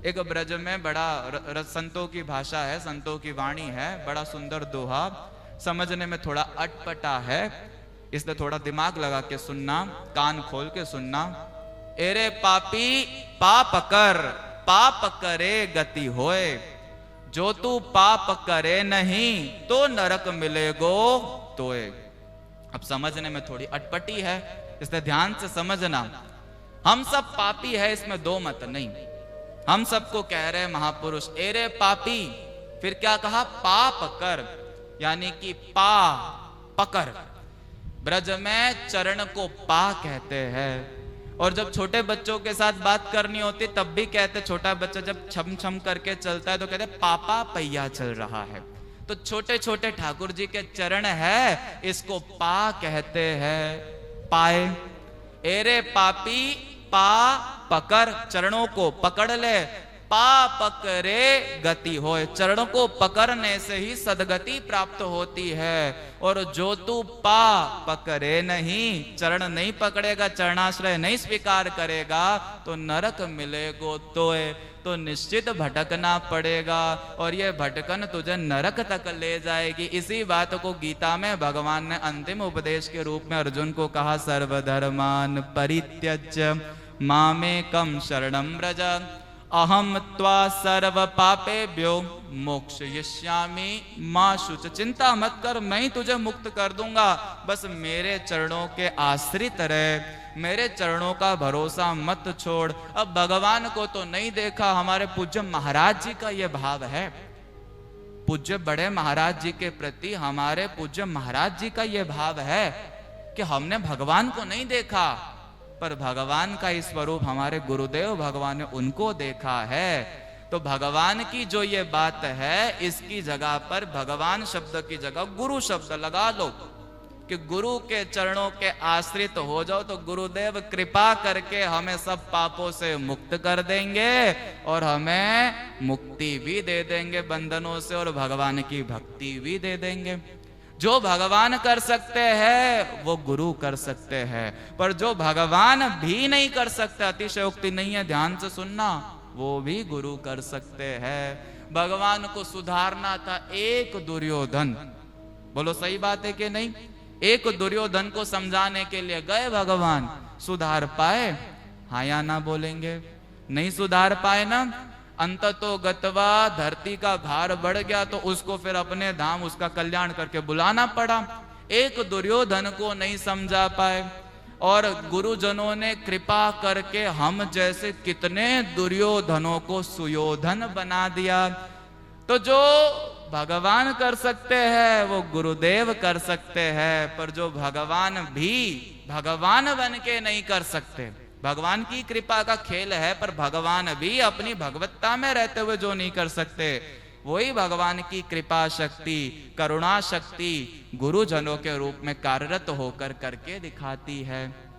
एक ब्रज में बड़ा संतों की भाषा है, संतों की वाणी है, बड़ा सुंदर दोहा, समझने में थोड़ा अटपटा है, इसलिए थोड़ा दिमाग लगा के सुनना, कान खोल के सुनना। एरे पापी पाप कर, पाप करे गति होए, जो तू पाप करे नहीं तो नरक मिलेगो तोए। अब समझने में थोड़ी अटपटी है, इसलिए ध्यान से समझना। हम सब पापी है, इसमें दो मत नहीं। हम सबको कह रहे महापुरुष एरे पापी, फिर क्या कहा? पाप कर, यानी कि पा पकर। ब्रज में चरण को पा कहते हैं। और जब छोटे बच्चों के साथ बात करनी होती तब भी कहते, छोटा बच्चा जब छम छम करके चलता है तो कहते पापा पहिया चल रहा है। तो छोटे छोटे ठाकुर जी के चरण है, इसको पा कहते हैं, पाए। एरे पापी पा पकर, चरणों को पकड़ ले, पा पकरे गति होए, चरणों को पकड़ने से ही सदगति प्राप्त होती है। और जो तू पा पकड़े नहीं, चरण नहीं पकड़ेगा, चरणाश्रय नहीं स्वीकार करेगा, तो नरक मिलेगो तोए, तो निश्चित भटकना पड़ेगा, और ये भटकन तुझे नरक तक ले जाएगी। इसी बात को गीता में भगवान ने अंतिम उपदेश के रूप में अर्जुन को कहा, सर्वधर्मान परित्यज्य मामेकं शरणं व्रज, अहम त्वा सर्व पापेभ्यो मोक्षयिष्यामि मा शुच। चिंता मत कर, मैं ही तुझे मुक्त कर दूंगा, बस मेरे चरणों के आश्रित रहे, मेरे चरणों का भरोसा मत छोड़। अब भगवान को तो नहीं देखा, हमारे पूज्य महाराज जी का यह भाव है। पूज्य बड़े महाराज जी के प्रति हमारे पूज्य महाराज जी का यह भाव है कि हमने भगवान को नहीं देखा, पर भगवान का इस स्वरूप हमारे गुरुदेव भगवान ने उनको देखा है। तो भगवान की जो ये बात है, इसकी जगह पर भगवान शब्द की जगह गुरु शब्द लगा लो, कि गुरु के चरणों के आश्रित हो जाओ तो गुरुदेव कृपा करके हमें सब पापों से मुक्त कर देंगे, और हमें मुक्ति भी दे देंगे बंधनों से, और भगवान की भक्ति भी दे देंगे। जो भगवान कर सकते हैं वो गुरु कर सकते हैं, पर जो भगवान भी नहीं कर सकते, अतिशयोक्ति नहीं है, ध्यान से सुनना, वो भी गुरु कर सकते हैं। भगवान को सुधारना था एक दुर्योधन, बोलो सही बात है कि नहीं? एक दुर्योधन को समझाने के लिए गए भगवान, सुधार पाए? हाँ या ना बोलेंगे? नहीं सुधार पाए ना। अंततो गतवा धरती का भार बढ़ गया, तो उसको फिर अपने धाम उसका कल्याण करके बुलाना पड़ा। एक दुर्योधन को नहीं समझा पाए, और गुरुजनों ने कृपा करके हम जैसे कितने दुर्योधनों को सुयोधन बना दिया। तो जो भगवान कर सकते हैं वो गुरुदेव कर सकते हैं, पर जो भगवान भी भगवान बन के नहीं कर सकते, भगवान की कृपा का खेल है, पर भगवान भी अपनी भगवत्ता में रहते हुए जो नहीं कर सकते, वही भगवान की कृपा शक्ति, करुणा शक्ति गुरुजनों के रूप में कार्यरत होकर करके दिखाती है।